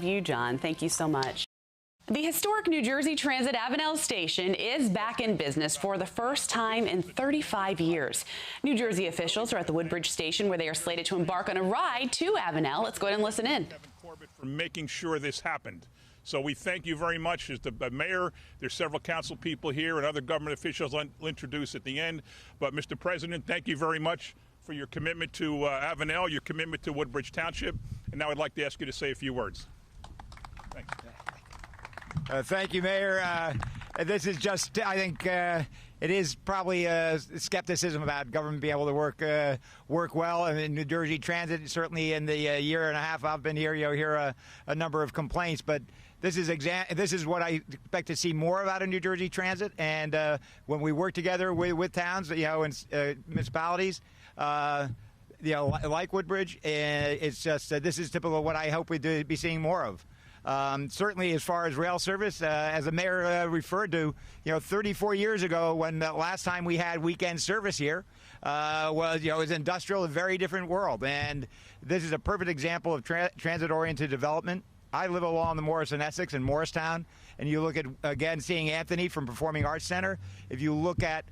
You, John. Thank you so much. The historic New Jersey Transit Avenel station is back in business for the first time in 35 years. New Jersey officials are at the Woodbridge station where they are slated to embark on a ride to Avenel. Let's go ahead and listen in. Kevin Corbett for making sure this happened. So we thank you very much. As the mayor, there's several council people here and other government officials I'll introduce at the end. But Mr. President, thank you very much for your commitment to Avenel, your commitment to Woodbridge Township. And now I'd like to ask you to say a few words. Thanks. Thank you, Mayor. This is just, I think, it is probably skepticism about government being able to work well. And in New Jersey Transit, certainly in the year and a half I've been here, you'll hear a number of complaints. But this is what I expect to see more of out of New Jersey Transit. And when we work together with towns, and municipalities, like Woodbridge, it's just this is typical of what I hope we'd be seeing more of. Certainly, as far as rail service, as the mayor referred to, 34 years ago, when the last time we had weekend service here, was industrial, a very different world. And this is a perfect example of transit-oriented development. I live along the Morrison-Essex in Morristown, and you look at, again, seeing Anthony from Performing Arts Center. If you look at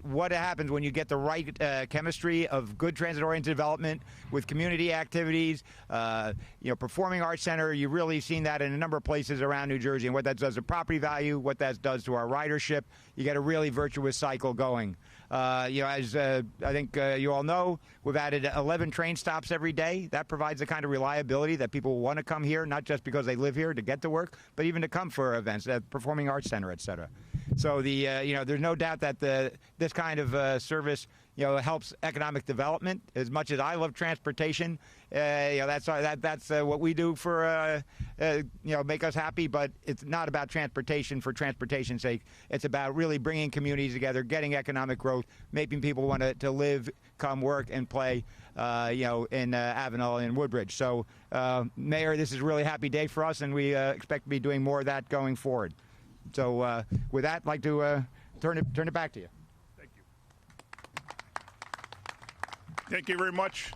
what happens when you get the right chemistry of good transit-oriented development with community activities, Performing Arts Center, you've really seen that in a number of places around New Jersey, and what that does to property value, what that does to our ridership. You get a really virtuous cycle going. As I think you all know, we've added 11 train stops every day. That provides the kind of reliability that people want to come here, not just because they live here to get to work, but even to come for events at Performing Arts Center, et cetera. So there's no doubt that this kind of service helps economic development. As much as I love transportation, that's what we do for make us happy. But it's not about transportation for transportation's sake. It's about really bringing communities together, getting economic growth, making people want to live, come work, and play. In Avenel and Woodbridge. So, Mayor, this is a really happy day for us, and we expect to be doing more of that going forward. So, with that, I'd like to turn it back to you. Thank you. Thank you very much.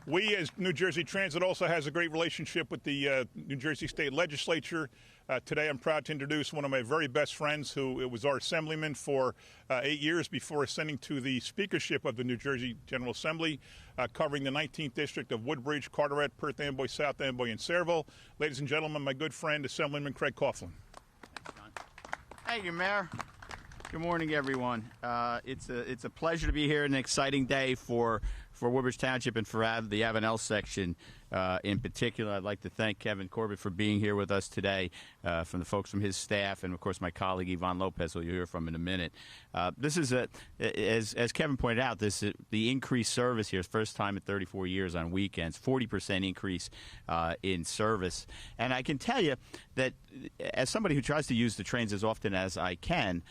We, as New Jersey Transit, also has a great relationship with the New Jersey State Legislature. Today, I'm proud to introduce one of my very best friends, who was our assemblyman for 8 years before ascending to the speakership of the New Jersey General Assembly, covering the 19th District of Woodbridge, Carteret, Perth Amboy, South Amboy, and Sayreville. Ladies and gentlemen, my good friend, Assemblyman Craig Coughlin. Thanks, John. Thank you, Mayor. Good morning, everyone. It's a pleasure to be here. An exciting day for Woodbridge Township and for the Avenel section in particular. I'd like to thank Kevin Corbett for being here with us today, from the folks from his staff, and of course my colleague Yvonne Lopez, who you'll hear from in a minute. This is as Kevin pointed out, the increased service here is first time in 34 years on weekends, 40% increase in service. And I can tell you that as somebody who tries to use the trains as often as I can,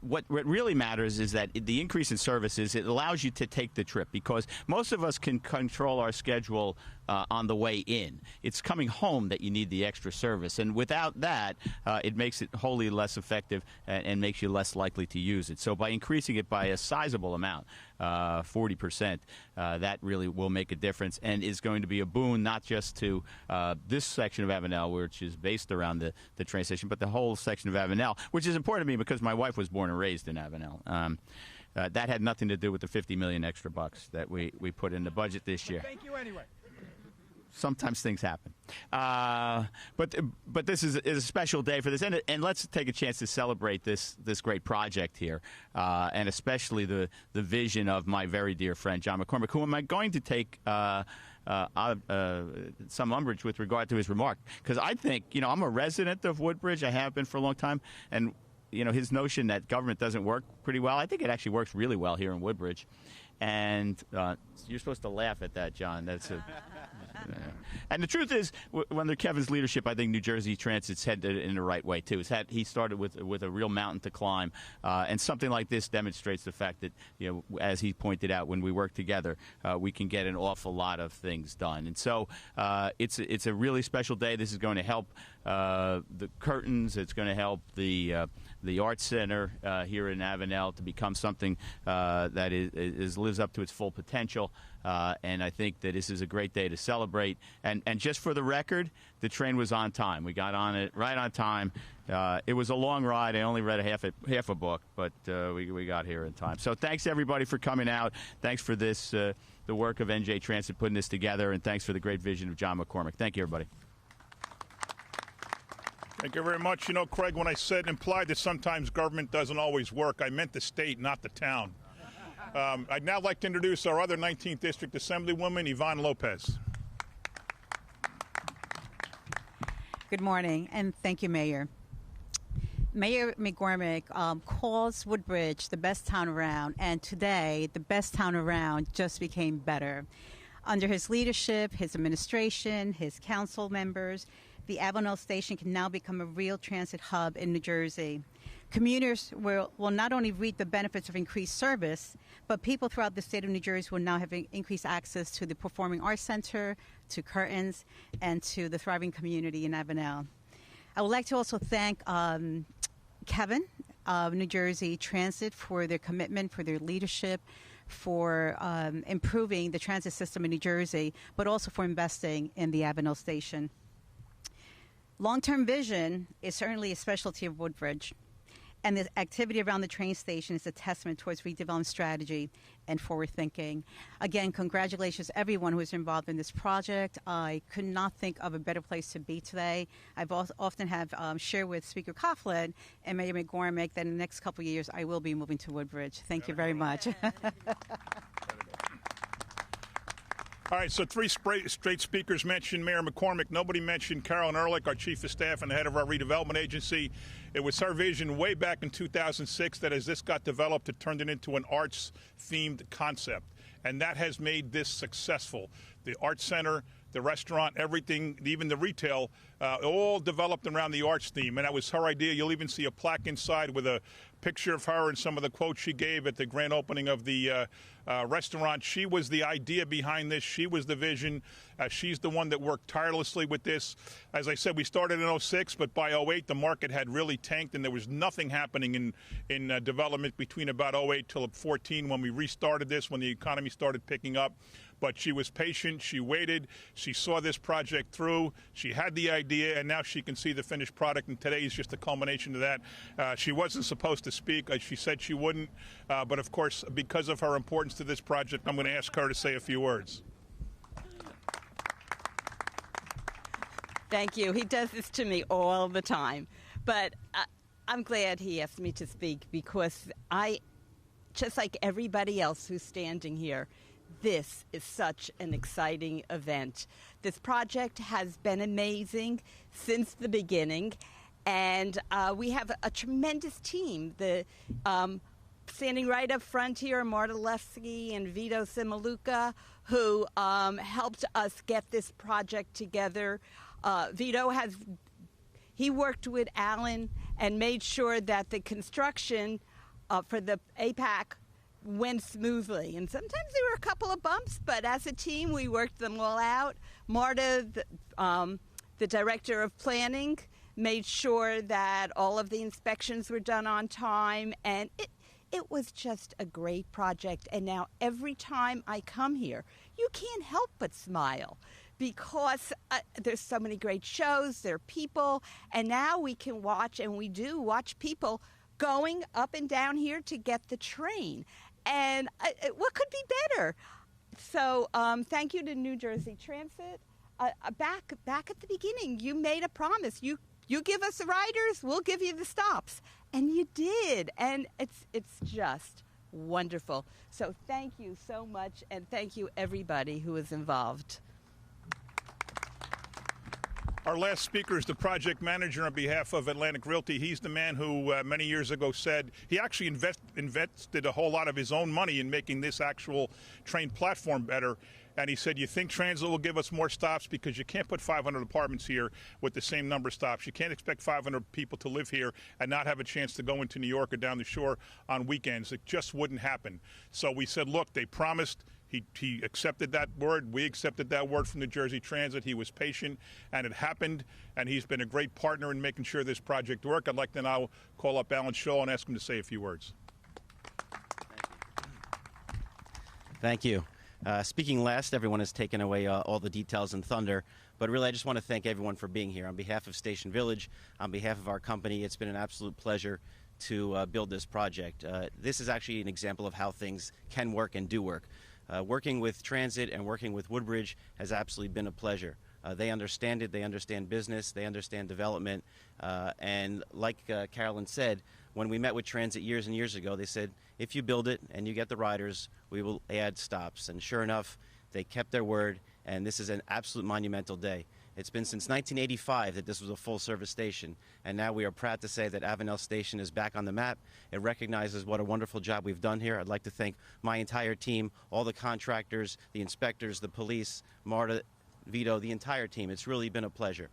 what really matters is that the increase in service it allows you to take the trip, because most of us can control our schedule on the way in. It's coming home that you need the extra service, and without that, it makes it wholly less effective and makes you less likely to use it. So by increasing it by a sizable amount, 40%, that really will make a difference and is going to be a boon not just to this section of Avenel, which is based around the train station, but the whole section of Avenel, which is important to me because my wife was born and raised in Avenel. That had nothing to do with the $50 million extra bucks that we put in the budget this year. Thank you anyway. Sometimes things happen, but this is a special day for this, and let's take a chance to celebrate this great project here, and especially the vision of my very dear friend John McCormick, who am I going to take some umbrage with regard to his remark, because I think I'm a resident of Woodbridge. I have been for a long time, and his notion that government doesn't work pretty well, I think it actually works really well here in Woodbridge. And you're supposed to laugh at that, John. And the truth is, under Kevin's leadership, I think New Jersey Transit's headed in the right way too. He started with a real mountain to climb, and something like this demonstrates the fact that, as he pointed out, when we work together, we can get an awful lot of things done. And so it's a really special day. This is going to help the curtains. It's going to help the Arts Center here in Avenel to become something that lives up to its full potential. And I think that this is a great day to celebrate. And just for the record, the train was on time. We got on it right on time. It was a long ride. I only read half a book, but we got here in time. So thanks, everybody, for coming out. Thanks for this, the work of NJ Transit putting this together, and thanks for the great vision of John McCormick. Thank you, everybody. Thank you very much. You know, Craig, when I said implied that sometimes government doesn't always work, I meant the state, not the town. I'd now like to introduce our other 19th District Assemblywoman, Yvonne Lopez. Good morning, and thank you, Mayor. Mayor McCormick calls Woodbridge the best town around, and today the best town around just became better. Under his leadership, his administration, his council members, the Avenel station can now become a real transit hub in New Jersey. Commuters will not only reap the benefits of increased service, but people throughout the state of New Jersey will now have increased access to the Performing Arts Center, to Curtains, and to the thriving community in Avenel. I would like to also thank Kevin of New Jersey Transit for their commitment, for their leadership, for improving the transit system in New Jersey, but also for investing in the Avenel station. Long-term vision is certainly a specialty of Woodbridge, and the activity around the train station is a testament towards redevelopment strategy and forward thinking. Again, congratulations to everyone who is involved in this project. I could not think of a better place to be today. I've often have shared with Speaker Coughlin and Mayor McCormick that in the next couple of years I will be moving to Woodbridge. Thank you very much. All right, so three straight speakers mentioned Mayor McCormick. Nobody mentioned Carolyn Ehrlich, our Chief of Staff and the head of our redevelopment agency. It was her vision way back in 2006 that as this got developed, it turned it into an arts-themed concept. And that has made this successful. The Arts Center, the restaurant, everything, even the retail, all developed around the arts theme. And that was her idea. You'll even see a plaque inside with a picture of her and some of the quotes she gave at the grand opening of the restaurant. She was the idea behind this. She was the vision. She's the one that worked tirelessly with this. As I said, we started in 06, but by 08, the market had really tanked, and there was nothing happening in development between about 08 till 14 when we restarted this, when the economy started picking up. But she was patient. She waited. She saw this project through. She had the idea, and now she can see the finished product, and today is just a culmination of that. She wasn't supposed to speak. She said she wouldn't. But, of course, because of her importance to this project, I'm going to ask her to say a few words. Thank you. He does this to me all the time. But I'm glad he asked me to speak because just like everybody else who's standing here, this is such an exciting event. This project has been amazing since the beginning, and we have a tremendous team. Standing right up front here, Marta Lefsky and Vito Simaluka, who helped us get this project together. Vito he worked with Alan and made sure that the construction for the APAC went smoothly. And sometimes there were a couple of bumps, but as a team, we worked them all out. Marta, the director of planning, made sure that all of the inspections were done on time, and it was just a great project. And now every time I come here, you can't help but smile because there's so many great shows, there are people, and now we can watch, and we do watch people going up and down here to get the train. And what could be better? So thank you to New Jersey Transit. Back at the beginning, you made a promise. You give us the riders, we'll give you the stops. And you did. And it's just wonderful. So thank you so much, and thank you everybody who is involved. Our last speaker is the project manager on behalf of Atlantic Realty. He's the man who many years ago said he actually invested a whole lot of his own money in making this actual train platform better. And he said, you think transit will give us more stops because you can't put 500 apartments here with the same number of stops. You can't expect 500 people to live here and not have a chance to go into New York or down the shore on weekends. It just wouldn't happen. So we said, look, they promised. He accepted that word. We accepted that word from New Jersey Transit. He was patient, and it happened, and he's been a great partner in making sure this project worked. I'd like to now call up Alan Shaw and ask him to say a few words. Thank you. Speaking last, everyone has taken away all the details and thunder, but really I just want to thank everyone for being here. On behalf of Station Village, on behalf of our company, it's been an absolute pleasure to build this project. This is actually an example of how things can work and do work. Working with Transit and working with Woodbridge has absolutely been a pleasure. They understand it, they understand business, they understand development, and like Carolyn said, when we met with Transit years and years ago, they said, if you build it and you get the riders, we will add stops. And sure enough, they kept their word, and this is an absolute monumental day. It's been since 1985 that this was a full-service station, and now we are proud to say that Avenel Station is back on the map. It recognizes what a wonderful job we've done here. I'd like to thank my entire team, all the contractors, the inspectors, the police, Marta, Vito, the entire team. It's really been a pleasure.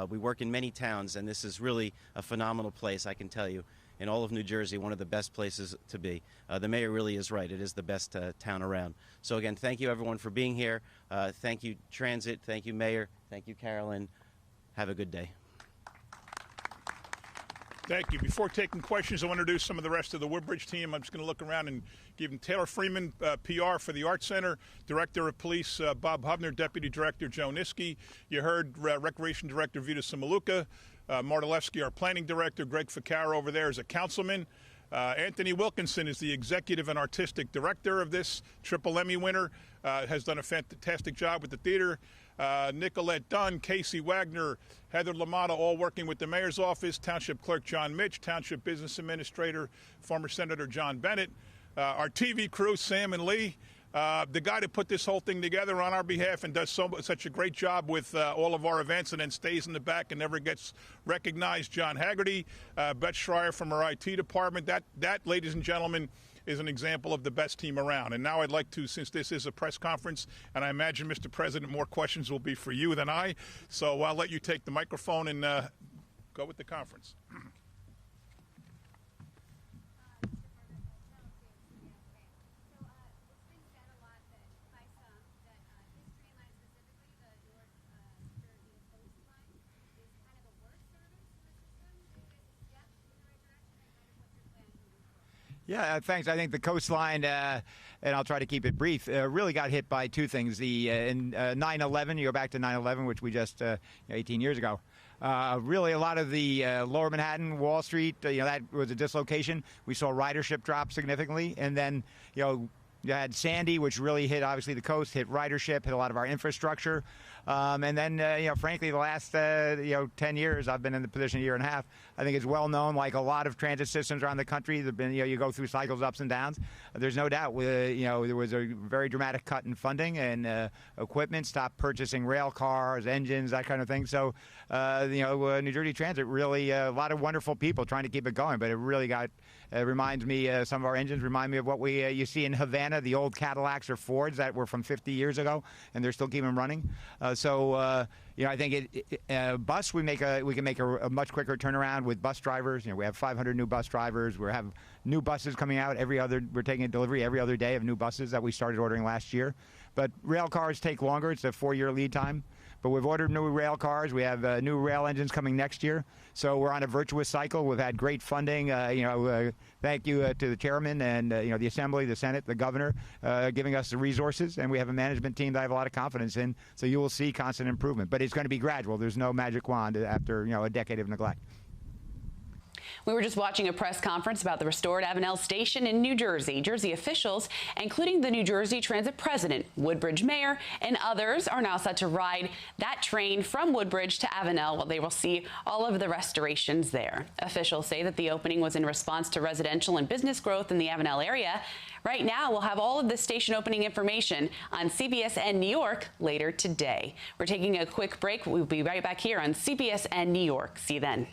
We work in many towns, and this is really a phenomenal place, I can tell you. In all of New Jersey, one of the best places to be. The mayor really is right. It is the best town around. So again, thank you everyone for being here. Thank you Transit, thank you Mayor, thank you Carolyn. Have a good day. Thank you. Before taking questions, I want to introduce some of the rest of the Woodbridge team. I'm just going to look around and give them Taylor Freeman, PR for the Art Center, Director of Police Bob Hubner, Deputy Director Joe Niski. You heard Recreation Director Vita Samaluka, Martalewski, our Planning Director, Greg Ficarra over there is a councilman. Anthony Wilkinson is the Executive and Artistic Director of this Triple Emmy winner, has done a fantastic job with the theater. Nicolette Dunn, Casey Wagner, Heather LaMotta, all working with the Mayor's Office, Township Clerk John Mitch, Township Business Administrator, former Senator John Bennett, our TV crew, Sam and Lee, the guy that put this whole thing together on our behalf and does such a great job with all of our events and then stays in the back and never gets recognized, John Haggerty, Beth Schreier from our IT department. That, ladies and gentlemen, is an example of the best team around. And now I'd like to, since this is a press conference, and I imagine, Mr. President, more questions will be for you than I, so I'll let you take the microphone and go with the conference. Yeah, thanks. I think the coastline, and I'll try to keep it brief, really got hit by two things. The in 9/11, you go back to 9/11, which we just 18 years ago. Really, a lot of the Lower Manhattan, Wall Street, that was a dislocation. We saw ridership drop significantly, and then you had Sandy, which really hit obviously the coast, hit ridership, hit a lot of our infrastructure. And then, frankly, the last 10 years, I've been in the position a year and a half. I think it's well known, like a lot of transit systems around the country, there've been, you go through cycles, ups and downs. There's no doubt, there was a very dramatic cut in funding and equipment, stopped purchasing rail cars, engines, that kind of thing. So, New Jersey Transit really, a lot of wonderful people trying to keep it going, but it really reminds me, some of our engines remind me of what you see in Havana, the old Cadillacs or Fords that were from 50 years ago, and they're still keeping them running. I think bus, we can make a much quicker turnaround with bus drivers. We have 500 new bus drivers. We have new buses coming out we're taking a delivery every other day of new buses that we started ordering last year. But rail cars take longer. It's a 4-year lead time. But we've ordered new rail cars. We have new rail engines coming next year. So we're on a virtuous cycle. We've had great funding. Thank you to the chairman and the Assembly, the Senate, the governor, giving us the resources. And we have a management team that I have a lot of confidence in. So you will see constant improvement. But it's going to be gradual. There's no magic wand after a decade of neglect. We were just watching a press conference about the restored Avenel Station in New Jersey. Jersey officials, including the New Jersey Transit President, Woodbridge Mayor, and others, are now set to ride that train from Woodbridge to Avenel, while they will see all of the restorations there. Officials say that the opening was in response to residential and business growth in the Avenel area. Right now, we'll have all of the station opening information on CBSN New York later today. We're taking a quick break. We'll be right back here on CBSN New York. See you then.